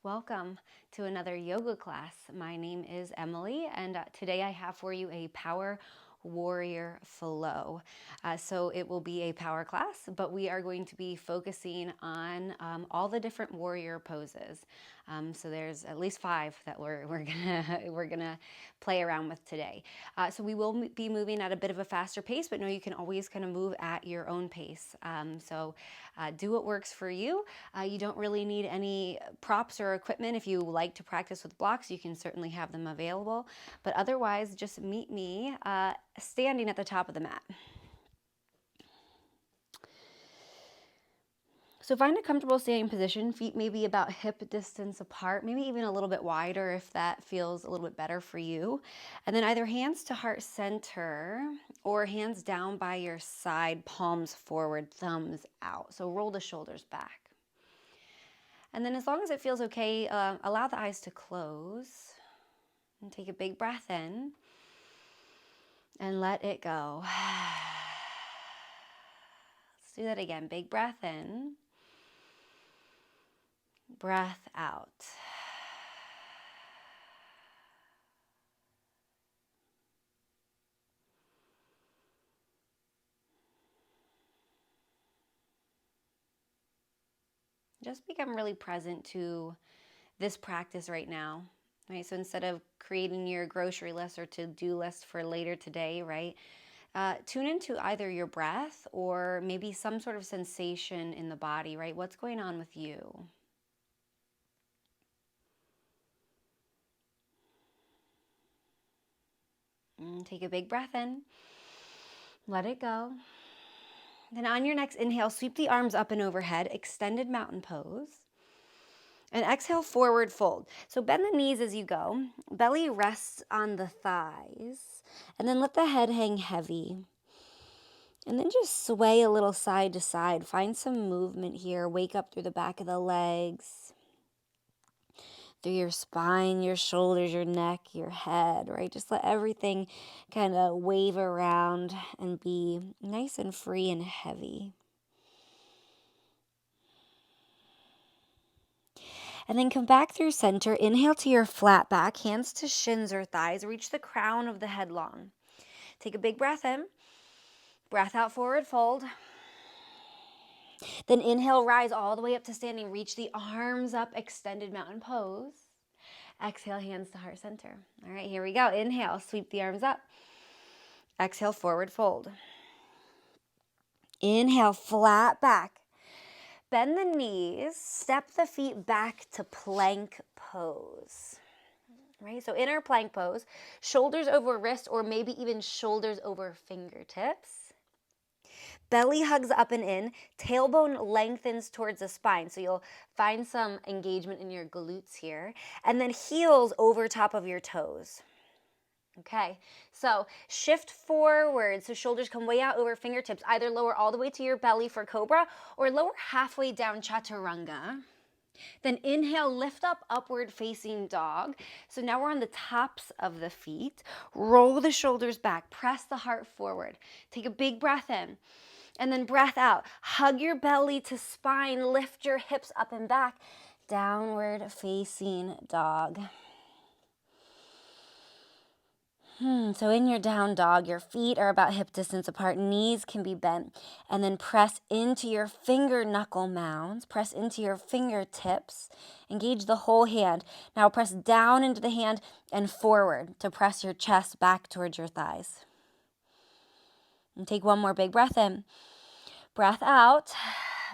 Welcome to another yoga class. My name is Emily, and today I have for you a Power Warrior Flow. So it will be a power class, but we are going to be focusing on all the different warrior poses. So there's at least 5 that we're gonna play around with today. So we will be moving at a bit of a faster pace, but no, you can always kind of move at your own pace. So do what works for you. You don't really need any props or equipment. If you like to practice with blocks, you can certainly have them available. But otherwise, just meet me standing at the top of the mat. So find a comfortable standing position, feet maybe about hip distance apart, maybe even a little bit wider if that feels a little bit better for you. And then either hands to heart center or hands down by your side, palms forward, thumbs out. So roll the shoulders back. And then as long as it feels okay, allow the eyes to close and take a big breath in and let it go. Let's do that again. Big breath in. Breath out. Just become really present to this practice right now, right? So instead of creating your grocery list or to-do list for later today, right? Tune into either your breath or maybe some sort of sensation in the body, right? What's going on with you? Take a big breath in. Let it go. Then on your next inhale, sweep the arms up and overhead, extended mountain pose. And exhale, forward fold. So bend the knees as you go. Belly rests on the thighs. And then let the head hang heavy. And then just sway a little side to side. Find some movement here. Wake up through the back of the legs, through your spine, your shoulders, your neck, your head, right? Just let everything kind of wave around and be nice and free and heavy. And then come back through center. Inhale to your flat back, hands to shins or thighs. Reach the crown of the head long. Take a big breath in. Breath out, forward fold. Then inhale, rise all the way up to standing. Reach the arms up, extended mountain pose. Exhale, hands to heart center. All right, here we go. Inhale, sweep the arms up. Exhale, forward fold. Inhale, flat back. Bend the knees, step the feet back to plank pose. Right, so inner plank pose, shoulders over wrist or maybe even shoulders over fingertips. Belly hugs up and in, tailbone lengthens towards the spine. So you'll find some engagement in your glutes here. And then heels over top of your toes. Okay, so shift forward. So shoulders come way out over fingertips. Either lower all the way to your belly for cobra or lower halfway down chaturanga. Then inhale, lift up, upward facing dog. So now we're on the tops of the feet. Roll the shoulders back, press the heart forward. Take a big breath in and then breath out. Hug your belly to spine, lift your hips up and back. Downward facing dog. So in your down dog, your feet are about hip distance apart, knees can be bent, and then press into your finger knuckle mounds, press into your fingertips, engage the whole hand. Now press down into the hand and forward to press your chest back towards your thighs. And take one more big breath in. Breath out,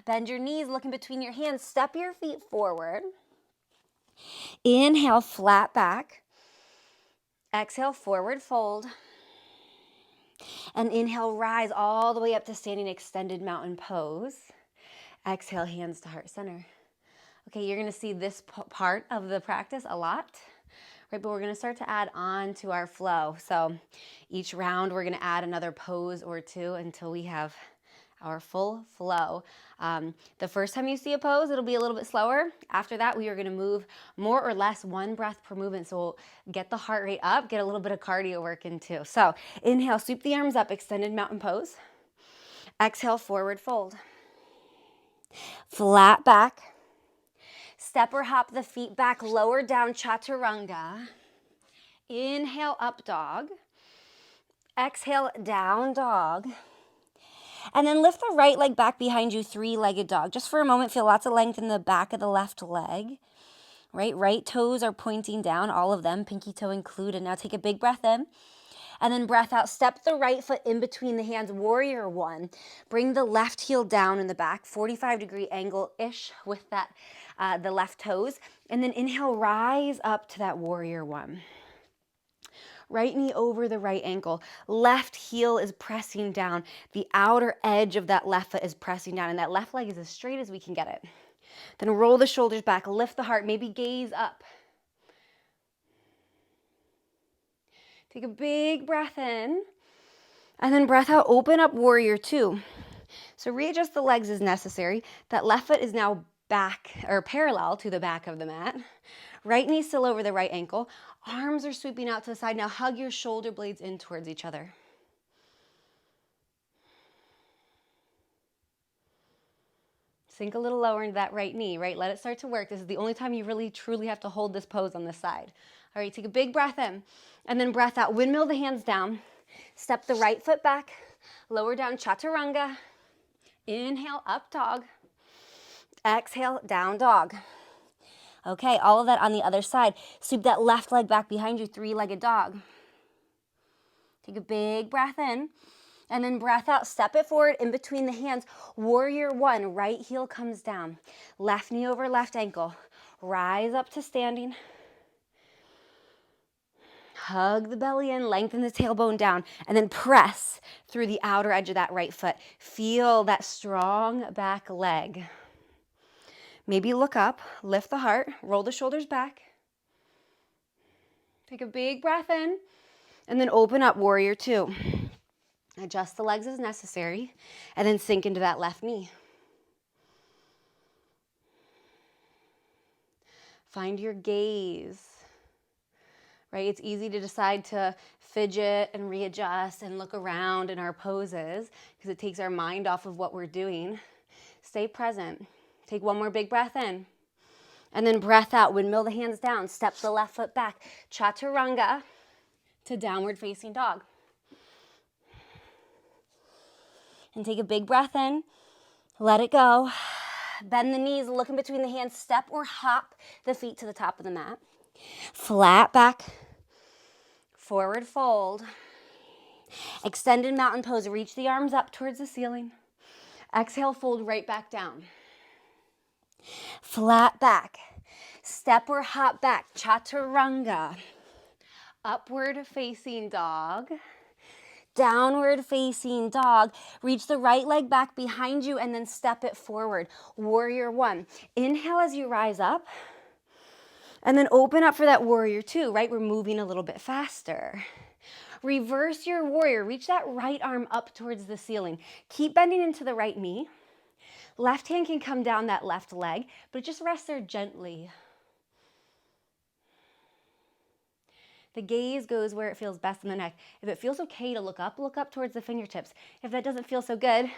bend your knees, look in between your hands, step your feet forward. Inhale, flat back. Exhale, forward fold. And inhale, rise all the way up to standing extended mountain pose. Exhale, hands to heart center. Okay, you're going to see this part of the practice a lot, right? But we're going to start to add on to our flow. So each round, we're going to add another pose or two until we have our full flow. The first time you see a pose, it'll be a little bit slower. After that, we are going to move more or less one breath per movement. So we'll get the heart rate up, get a little bit of cardio work in too. So inhale, sweep the arms up, extended mountain pose. Exhale, forward fold. Flat back. Step or hop the feet back, lower down, Chaturanga. Inhale, up dog. Exhale, down dog. And then lift the right leg back behind you, three-legged dog. Just for a moment, feel lots of length in the back of the left leg. Right toes are pointing down, all of them, pinky toe included. Now take a big breath in. And then breath out. Step the right foot in between the hands, warrior one. Bring the left heel down in the back, 45-degree angle-ish with that, the left toes. And then inhale, rise up to that warrior one. Right knee over the right ankle. Left heel is pressing down. The outer edge of that left foot is pressing down, and that left leg is as straight as we can get it. Then roll the shoulders back, lift the heart, maybe gaze up. Take a big breath in, and then breath out, open up warrior two. So readjust the legs as necessary. That left foot is now back, or parallel to the back of the mat. Right knee still over the right ankle. Arms are sweeping out to the side. Now hug your shoulder blades in towards each other. Sink a little lower into that right knee, right? Let it start to work. This is the only time you really, truly have to hold this pose on this side. All right, take a big breath in, and then breath out. Windmill the hands down. Step the right foot back. Lower down, Chaturanga. Inhale, up dog. Exhale, down dog. Okay, all of that on the other side. Sweep that left leg back behind you, three-legged dog. Take a big breath in, and then breath out. Step it forward in between the hands. Warrior one, right heel comes down. Left knee over left ankle. Rise up to standing. Hug the belly in, lengthen the tailbone down, and then press through the outer edge of that right foot. Feel that strong back leg. Maybe look up, lift the heart, roll the shoulders back. Take a big breath in, and then open up warrior two. Adjust the legs as necessary, and then sink into that left knee. Find your gaze. Right? It's easy to decide to fidget and readjust and look around in our poses because it takes our mind off of what we're doing. Stay present. Take one more big breath in. And then breath out. Windmill the hands down. Step the left foot back. Chaturanga to downward facing dog. And take a big breath in. Let it go. Bend the knees, look in between the hands. Step or hop the feet to the top of the mat. Flat back. Forward fold. Extended mountain pose. Reach the arms up towards the ceiling. Exhale, fold right back down. Flat back. Step or hop back. Chaturanga. Upward facing dog. Downward facing dog. Reach the right leg back behind you and then step it forward. Warrior one. Inhale as you rise up. And then open up for that warrior two, right? We're moving a little bit faster. Reverse your warrior. Reach that right arm up towards the ceiling. Keep bending into the right knee. Left hand can come down that left leg, but just rest there gently. The gaze goes where it feels best in the neck. If it feels okay to look up towards the fingertips. If that doesn't feel so good,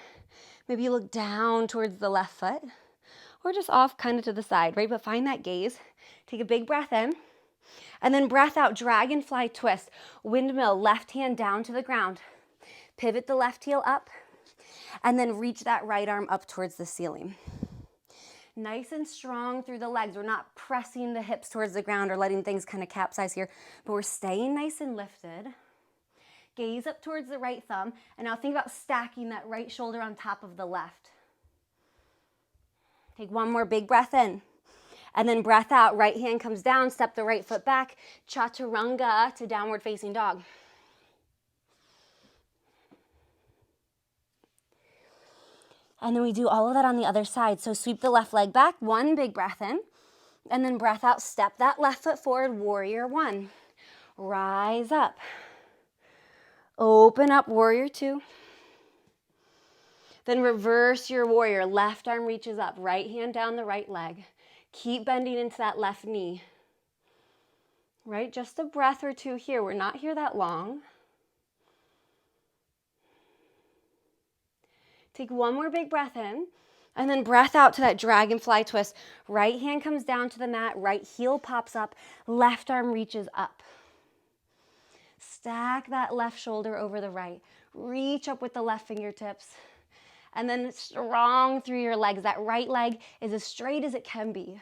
maybe you look down towards the left foot or just off kind of to the side, right? But find that gaze. Take a big breath in and then breath out. Dragonfly twist. Windmill, left hand down to the ground. Pivot the left heel up and then reach that right arm up towards the ceiling. Nice and strong through the legs. We're not pressing the hips towards the ground or letting things kind of capsize here, but we're staying nice and lifted. Gaze up towards the right thumb, and now think about stacking that right shoulder on top of the left. Take one more big breath in, and then breath out. Right hand comes down, step the right foot back, Chaturanga to downward facing dog. And then we do all of that on the other side. So sweep the left leg back, one big breath in, and then breath out, step that left foot forward, warrior one. Rise up. Open up, warrior two. Then reverse your warrior. Left arm reaches up, right hand down the right leg. Keep bending into that left knee. Right, just a breath or two here. We're not here that long. Take one more big breath in, And then breath out to that dragonfly twist. Right hand comes down to the mat, right heel pops up, left arm reaches up. Stack that left shoulder over the right. Reach up with the left fingertips. And then strong through your legs. That right leg is as straight as it can be.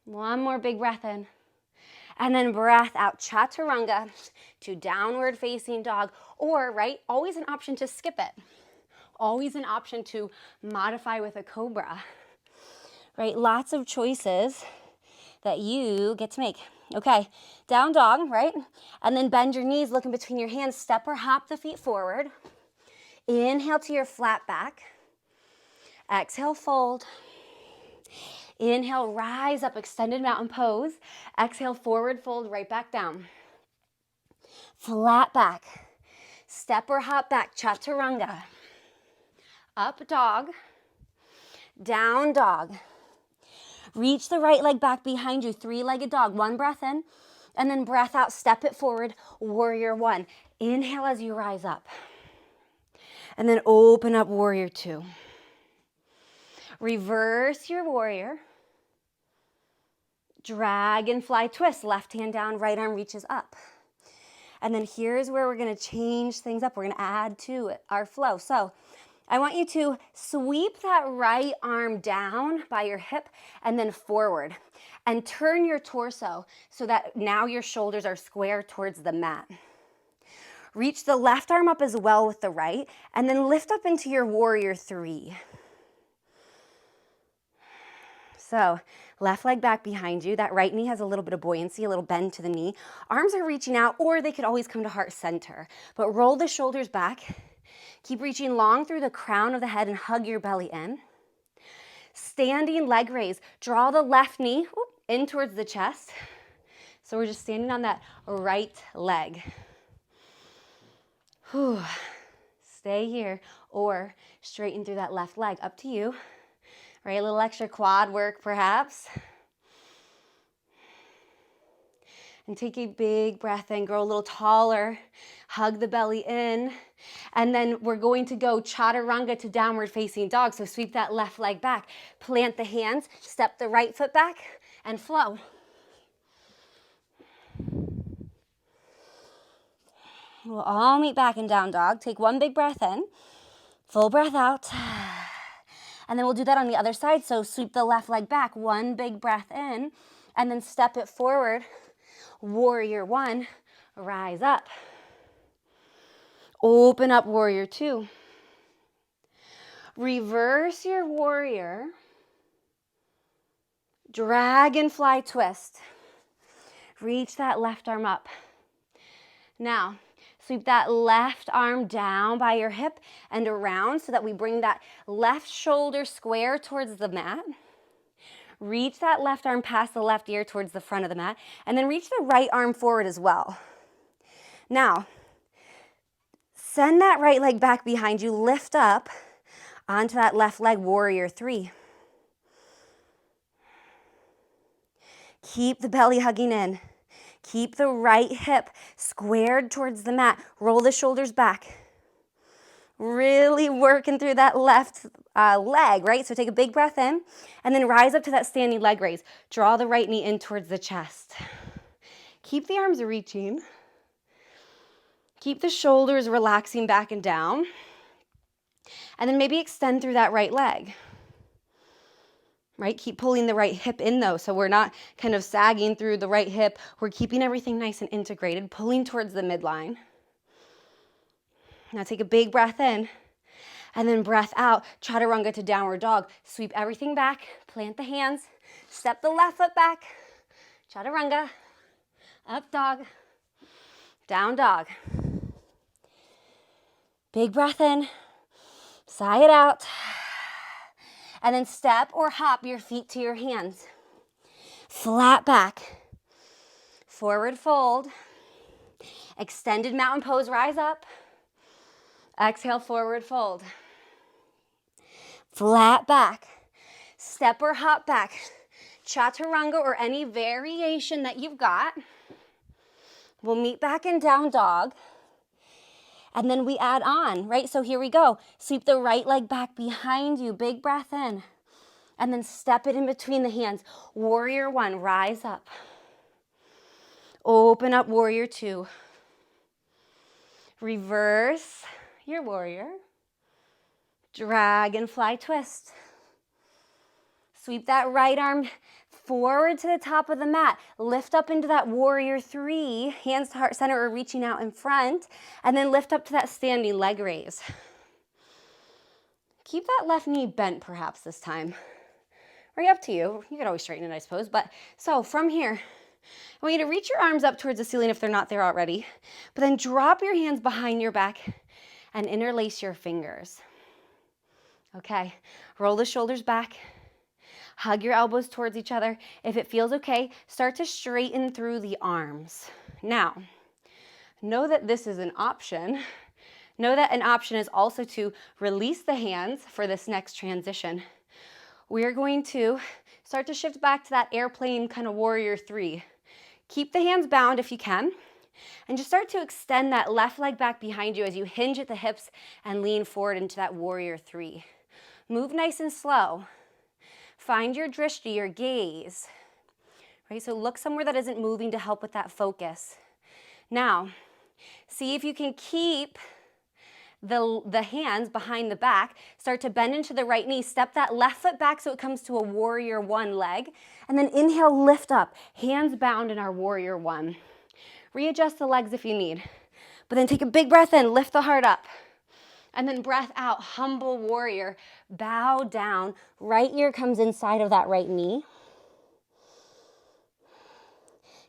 One more big breath in. And then breath out, chaturanga to downward facing dog. Or, right, always an option to skip it. Always an option to modify with a cobra. Right, lots of choices that you get to make. Okay, down dog, right? And then bend your knees, look in between your hands, step or hop the feet forward. Inhale to your flat back. Exhale, fold. Inhale, rise up, extended mountain pose. Exhale, forward fold, right back down. Flat back. Step or hop back, chaturanga. Up dog. Down dog. Reach the right leg back behind you, three-legged dog. One breath in, and then breath out, step it forward, warrior one. Inhale as you rise up. And then open up warrior two. Reverse your warrior. Dragonfly twist, left hand down, right arm reaches up. And then here's where we're gonna change things up. We're gonna add to our flow. So I want you to sweep that right arm down by your hip and then forward. And turn your torso so that now your shoulders are square towards the mat. Reach the left arm up as well with the right, and then lift up into your warrior three. So left leg back behind you. That right knee has a little bit of buoyancy, a little bend to the knee. Arms are reaching out, or they could always come to heart center. But roll the shoulders back. Keep reaching long through the crown of the head and hug your belly in. Standing leg raise. Draw the left knee in towards the chest. So we're just standing on that right leg. Whew. Stay here or straighten through that left leg. Up to you. Right, a little extra quad work perhaps. And take a big breath in, grow a little taller, hug the belly in. And then we're going to go chaturanga to downward facing dog. So sweep that left leg back, plant the hands, step the right foot back, and flow. We'll all meet back in down dog. Take one big breath in, full breath out. And then we'll do that on the other side. So sweep the left leg back, one big breath in, and then step it forward. Warrior one, rise up. Open up warrior two. Reverse your warrior. Dragonfly twist. Reach that left arm up. Now, sweep that left arm down by your hip and around so that we bring that left shoulder square towards the mat. Reach that left arm past the left ear towards the front of the mat, and then reach the right arm forward as well. Now, send that right leg back behind you, lift up onto that left leg, warrior three. Keep the belly hugging in. Keep the right hip squared towards the mat. Roll the shoulders back. Really working through that left leg, right? So take a big breath in and then rise up to that standing leg raise. Draw the right knee in towards the chest. Keep the arms reaching. Keep the shoulders relaxing back and down. And then maybe extend through that right leg. Right? Keep pulling the right hip in though, so we're not kind of sagging through the right hip. We're keeping everything nice and integrated, pulling towards the midline. Now take a big breath in, and then breath out, chaturanga to downward dog. Sweep everything back, plant the hands, step the left foot back, chaturanga, up dog, down dog. Big breath in, sigh it out. And then step or hop your feet to your hands. Flat back. Forward fold. Extended mountain pose, rise up. Exhale, forward fold. Flat back. Step or hop back. Chaturanga or any variation that you've got. We'll meet back in down dog. And then we add on, right? So here we go. Sweep the right leg back behind you. Big breath in. And then step it in between the hands. Warrior one, rise up. Open up, warrior two. Reverse your warrior. Dragonfly twist. Sweep that right arm forward to the top of the mat. Lift up into that warrior three, hands to heart center or reaching out in front, and then lift up to that standing leg raise. Keep that left knee bent perhaps this time. Right, up to you. You could always straighten it, I suppose. But so from here, I want you to reach your arms up towards the ceiling if they're not there already, but then drop your hands behind your back and interlace your fingers. Okay, roll the shoulders back. Hug your elbows towards each other. If it feels okay, start to straighten through the arms. Now, know that this is an option. Know that an option is also to release the hands for this next transition. We're going to start to shift back to that airplane kind of warrior three. Keep the hands bound if you can, and just start to extend that left leg back behind you as you hinge at the hips and lean forward into that warrior three. Move nice and slow. Find your drishti, your gaze, right? So look somewhere that isn't moving to help with that focus. Now, see if you can keep the hands behind the back. Start to bend into the right knee. Step that left foot back so it comes to a warrior one leg. And then inhale, lift up. Hands bound in our warrior one. Readjust the legs if you need. But then take a big breath in, lift the heart up. And then breath out, humble warrior. Bow down. Right ear comes inside of that right knee.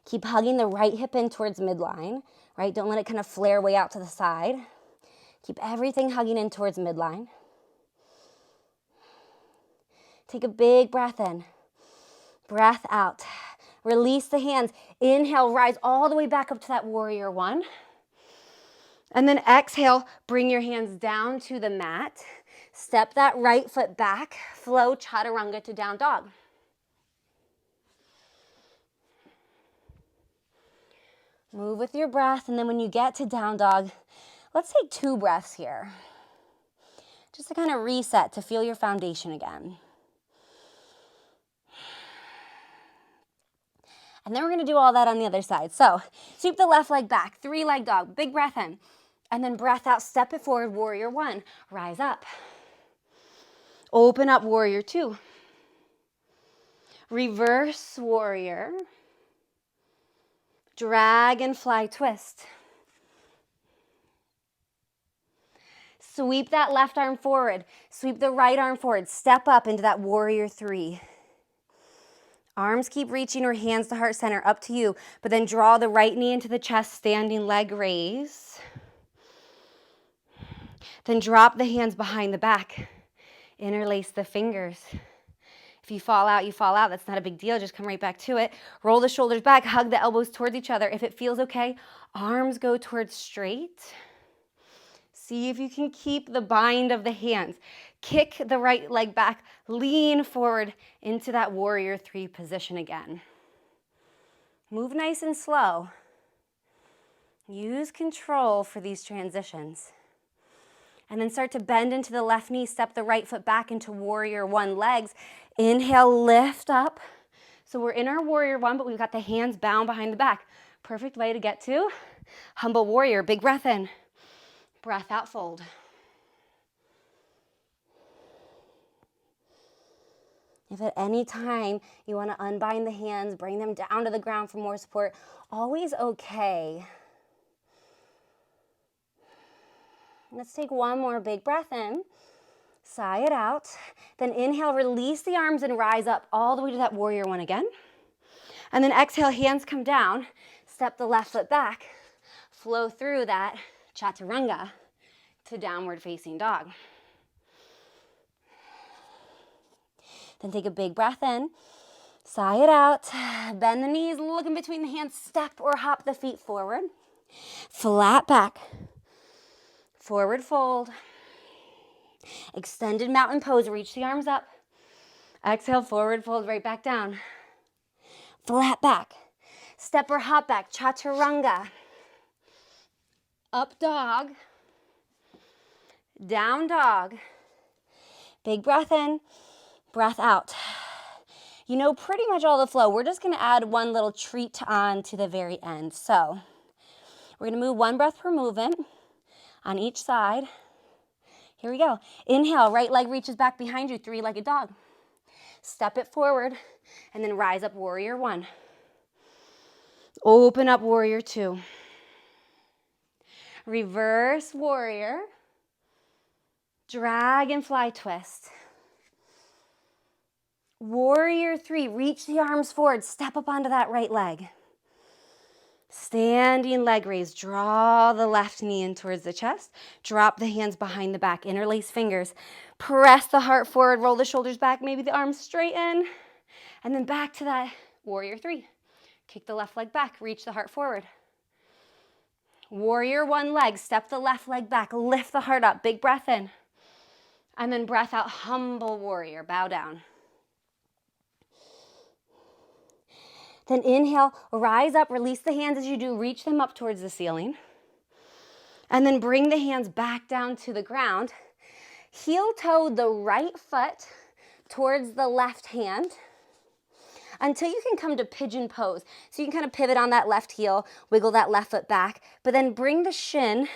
Keep hugging the right hip in towards midline, right? Don't let it kind of flare way out to the side. Keep everything hugging in towards midline. Take a big breath in. Breath out. Release the hands. Inhale, rise all the way back up to that warrior one. And then exhale, bring your hands down to the mat. Step that right foot back. Flow Chaturanga to down dog. Move with your breath, and then when you get to down dog, let's take 2 breaths here. Just to kind of reset, to feel your foundation again. And then we're going to do all that on the other side. So sweep the left leg back, 3-leg dog, big breath in. And then breath out, step it forward, warrior one. Rise up. Open up, warrior two. Reverse warrior. Dragonfly twist. Sweep that left arm forward. Sweep the right arm forward. Step up into that warrior three. Arms keep reaching or hands to heart center, up to you. But then draw the right knee into the chest, standing leg raise. Then drop the hands behind the back. Interlace the fingers. If you fall out, you fall out. That's not a big deal. Just come right back to it. Roll the shoulders back. Hug the elbows towards each other. If it feels okay, arms go towards straight. See if you can keep the bind of the hands. Kick the right leg back. Lean forward into that warrior three position again. Move nice and slow. Use control for these transitions. And then start to bend into the left knee. Step the right foot back into warrior one legs. Inhale, lift up. So we're in our warrior one, but we've got the hands bound behind the back. Perfect way to get to humble warrior. Big breath in. Breath out, fold. If at any time you want to unbind the hands, bring them down to the ground for more support, always okay. Let's take one more big breath in. Sigh it out. Then inhale, release the arms and rise up all the way to that warrior one again. And then exhale, hands come down. Step the left foot back. Flow through that Chaturanga to downward facing dog. Then take a big breath in. Sigh it out. Bend the knees, look in between the hands. Step or hop the feet forward. Flat back. Forward fold. Extended mountain pose. Reach the arms up. Exhale, forward fold, right back down. Flat back. Step or hop back. Chaturanga. Up dog. Down dog. Big breath in, breath out. You know pretty much all the flow. We're just going to add one little treat on to the very end. So we're going to move one breath per movement on each side. Here we go. Inhale, right leg reaches back behind you, three-legged dog. Step it forward, and then rise up, warrior one. Open up, warrior two. Reverse warrior. Dragonfly twist. Warrior three, reach the arms forward, step up onto that right leg. Standing leg raise, draw the left knee in towards the chest, drop the hands behind the back, interlace fingers, press the heart forward, roll the shoulders back, maybe the arms straighten, and then back to that warrior three. Kick the left leg back, reach the heart forward. Warrior one leg, step the left leg back, lift the heart up, big breath in, and then breath out, humble warrior, bow down. Then inhale, rise up, release the hands as you do, reach them up towards the ceiling. And then bring the hands back down to the ground. Heel toe the right foot towards the left hand until you can come to pigeon pose. So you can kind of pivot on that left heel, wiggle that left foot back, but then bring the shin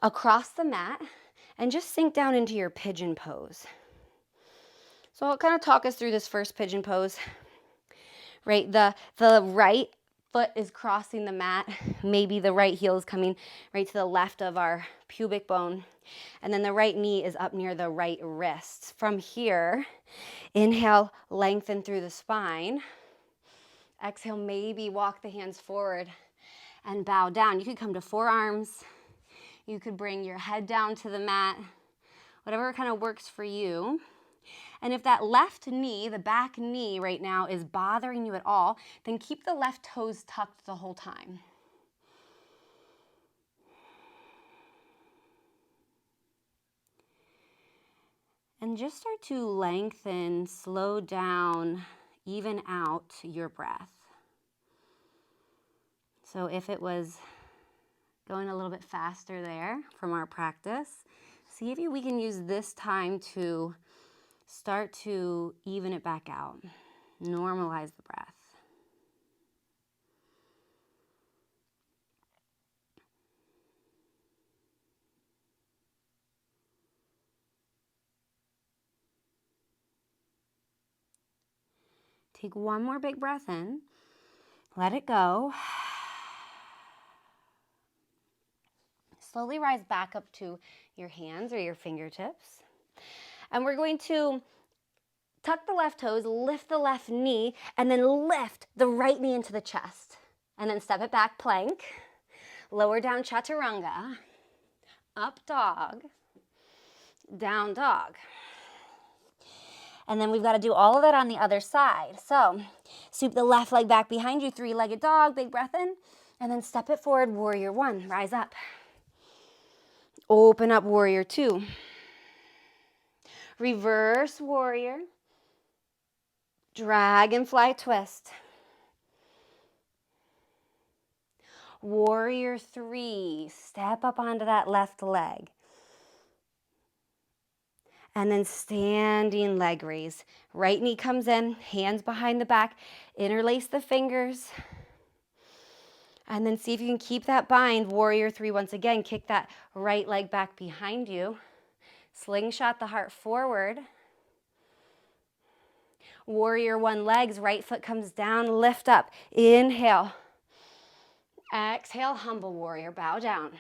across the mat and just sink down into your pigeon pose. So I'll kind of talk us through this first pigeon pose. Right, the right foot is crossing the mat. Maybe the right heel is coming right to the left of our pubic bone. And then the right knee is up near the right wrist. From here, inhale, lengthen through the spine. Exhale, maybe walk the hands forward and bow down. You could come to forearms. You could bring your head down to the mat. Whatever kind of works for you. And if that left knee, the back knee right now is bothering you at all, then keep the left toes tucked the whole time. And just start to lengthen, slow down, even out your breath. So if it was going a little bit faster there from our practice, see if we can use this time to start to even it back out. Normalize the breath. Take one more big breath in. Let it go. Slowly rise back up to your hands or your fingertips. And we're going to tuck the left toes, lift the left knee, and then lift the right knee into the chest. And then step it back, plank. Lower down, Chaturanga. Up dog. Down dog. And then we've got to do all of that on the other side. So sweep the left leg back behind you, three-legged dog, big breath in. And then step it forward, warrior one, rise up. Open up, warrior two. Reverse warrior. Dragonfly twist. Warrior three, step up onto that left leg. And then standing leg raise. Right knee comes in, hands behind the back, interlace the fingers. And then see if you can keep that bind. Warrior three, once again, kick that right leg back behind you. Slingshot the heart forward. Warrior one legs, right foot comes down, lift up. Inhale. Exhale, humble warrior, bow down.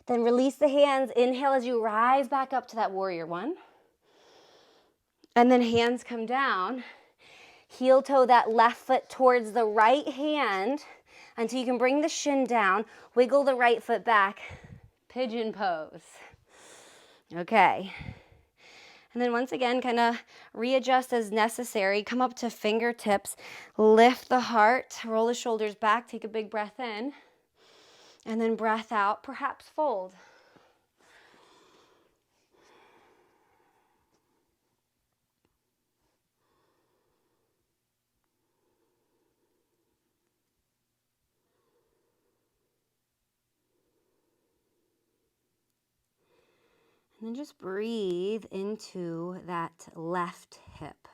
Then release the hands, inhale as you rise back up to that warrior one. And then hands come down. Heel toe that left foot towards the right hand until you can bring the shin down. Wiggle the right foot back. Pigeon pose. Okay. And then once again, kind of readjust as necessary. Come up to fingertips. Lift the heart. Roll the shoulders back. Take a big breath in. And then breath out. Perhaps fold. And then just breathe into that left hip,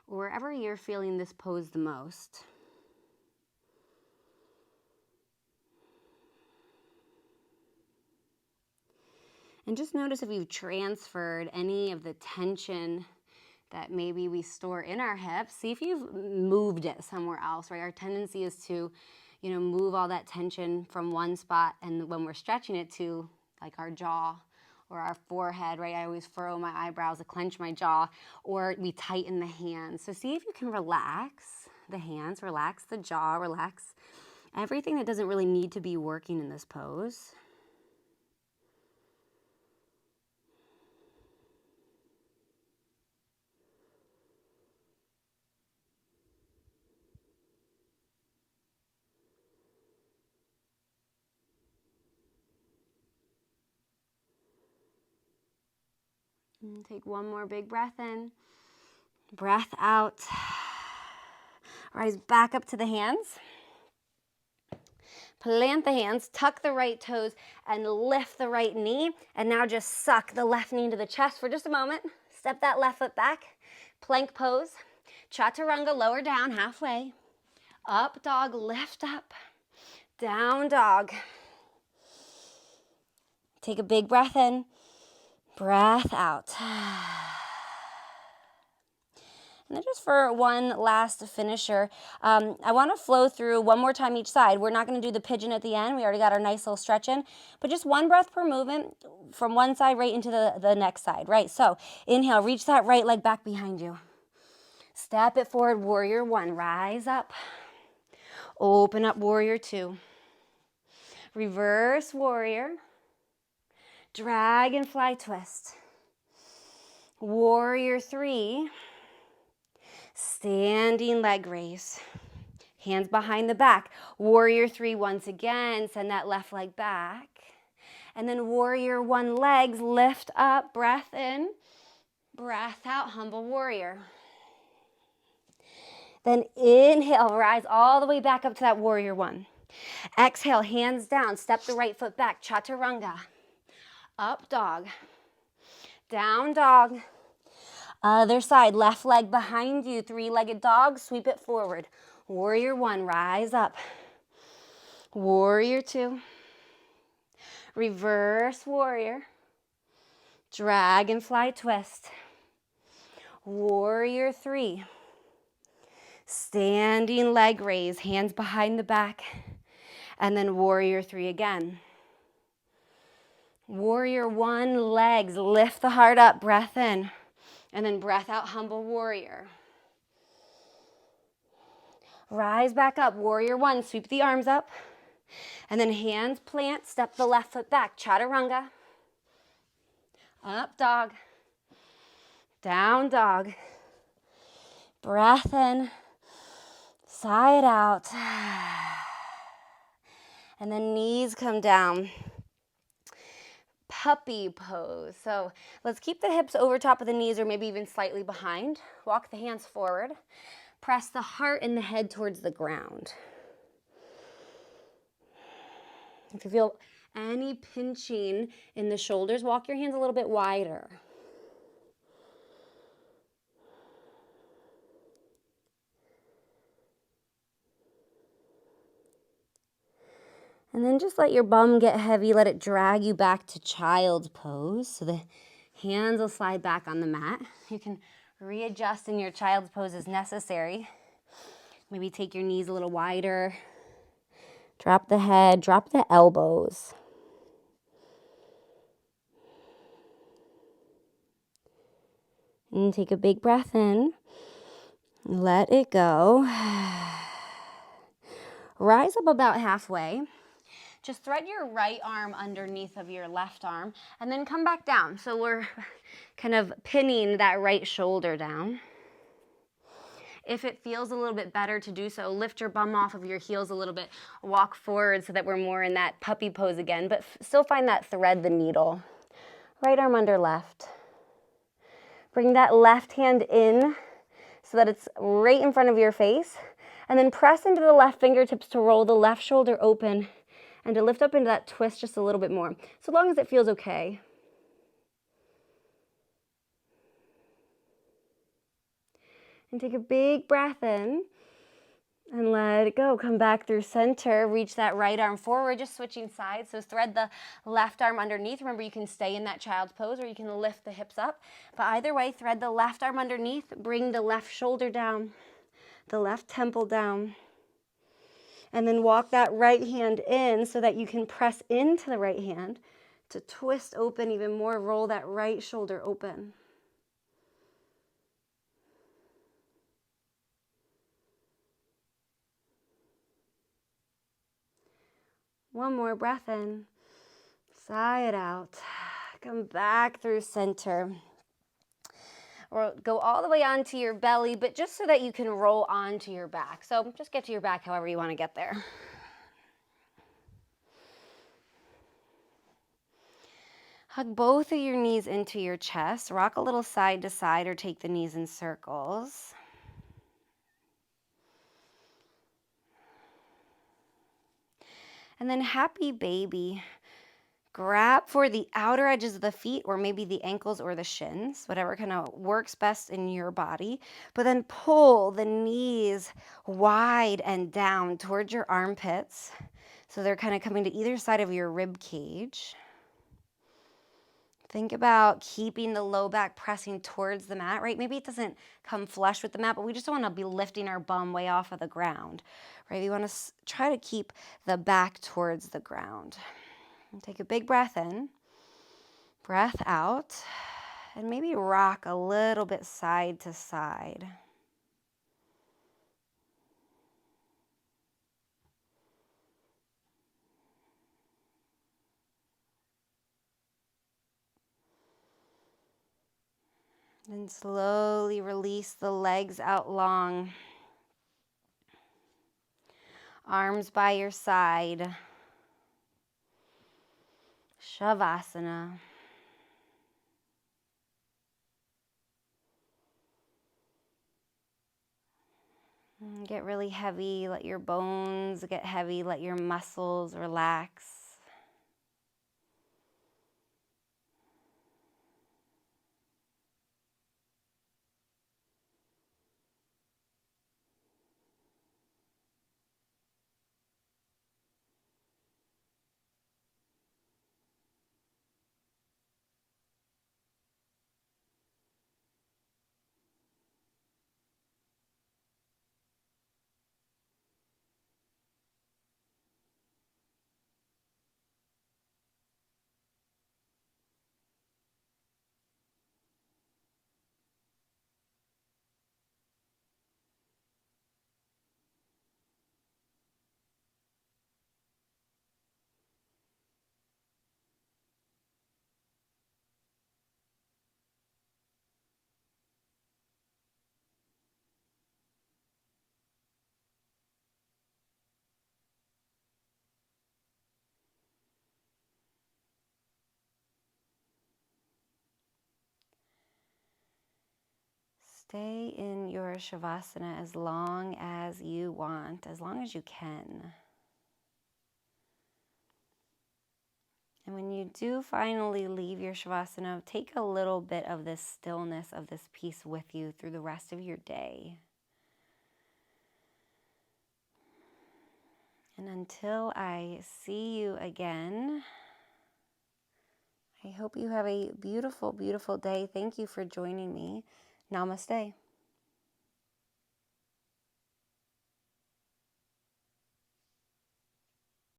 or wherever you're feeling this pose the most. And just notice if you've transferred any of the tension that maybe we store in our hips. See if you've moved it somewhere else, right? Our tendency is to, move all that tension from one spot, and when we're stretching it to like our jaw or our forehead, right? I always furrow my eyebrows, I clench my jaw, or we tighten the hands. So see if you can relax the hands, relax the jaw, relax everything that doesn't really need to be working in this pose. And take one more big breath in, breath out. Rise back up to the hands. Plant the hands, tuck the right toes, and lift the right knee. And now just suck the left knee into the chest for just a moment. Step that left foot back. Plank pose. Chaturanga, lower down halfway. Up dog, lift up. Down dog. Take a big breath in. Breath out. And then just for one last finisher, I want to flow through one more time each side. We're not going to do the pigeon at the end. We already got our nice little stretch in. But just one breath per movement from one side right into the next side, right? So inhale, reach that right leg back behind you. Step it forward, warrior one. Rise up. Open up, warrior two. Reverse warrior. Dragonfly twist. Warrior three. Standing leg raise. Hands behind the back. Warrior three once again. Send that left leg back. And then warrior one, legs lift up. Breath in. Breath out. Humble warrior. Then inhale. Rise all the way back up to that warrior one. Exhale. Hands down. Step the right foot back. Chaturanga. Up dog. Down dog. Other side, left leg behind you, three-legged dog, sweep it forward. Warrior one, rise up. Warrior two. Reverse warrior. Dragonfly twist. Warrior three. Standing leg raise, hands behind the back. And then warrior three again. Warrior one, legs, lift the heart up, breath in. And then breath out, humble warrior. Rise back up, warrior one, sweep the arms up. And then hands plant, step the left foot back, chaturanga. Up dog. Down dog. Breath in. Sigh it out. And then knees come down. Puppy pose. So let's keep the hips over top of the knees or maybe even slightly behind. Walk the hands forward. Press the heart and the head towards the ground. If you feel any pinching in the shoulders, walk your hands a little bit wider. And then just let your bum get heavy. Let it drag you back to child's pose. So the hands will slide back on the mat. You can readjust in your child's pose as necessary. Maybe take your knees a little wider. Drop the head, drop the elbows. And take a big breath in. Let it go. Rise up about halfway. Just thread your right arm underneath of your left arm and then come back down. So we're kind of pinning that right shoulder down. If it feels a little bit better to do so, lift your bum off of your heels a little bit. Walk forward so that we're more in that puppy pose again, but still find that thread the needle. Right arm under left. Bring that left hand in so that it's right in front of your face. And then press into the left fingertips to roll the left shoulder open and to lift up into that twist just a little bit more, so long as it feels okay. And take a big breath in and let it go. Come back through center. Reach that right arm forward, just switching sides. So thread the left arm underneath. Remember, you can stay in that child's pose or you can lift the hips up. But either way, thread the left arm underneath. Bring the left shoulder down, the left temple down. And then walk that right hand in so that you can press into the right hand to twist open even more. Roll that right shoulder open. One more breath in. Sigh it out. Come back through center. Or go all the way onto your belly, but just so that you can roll onto your back. So just get to your back however you want to get there. Hug both of your knees into your chest. Rock a little side to side or take the knees in circles. And then happy baby. Grab for the outer edges of the feet or maybe the ankles or the shins, whatever kind of works best in your body. But then pull the knees wide and down towards your armpits. So they're kind of coming to either side of your rib cage. Think about keeping the low back pressing towards the mat, right? Maybe it doesn't come flush with the mat, but we just don't want to be lifting our bum way off of the ground, right? We want to try to keep the back towards the ground. And take a big breath in, breath out, and maybe rock a little bit side to side. Then slowly release the legs out long. Arms by your side. Shavasana. Get really heavy, let your bones get heavy, let your muscles relax. Stay in your Shavasana as long as you want, as long as you can. And when you do finally leave your Shavasana, take a little bit of this stillness, of this peace with you through the rest of your day. And until I see you again, I hope you have a beautiful, beautiful day. Thank you for joining me. Namaste.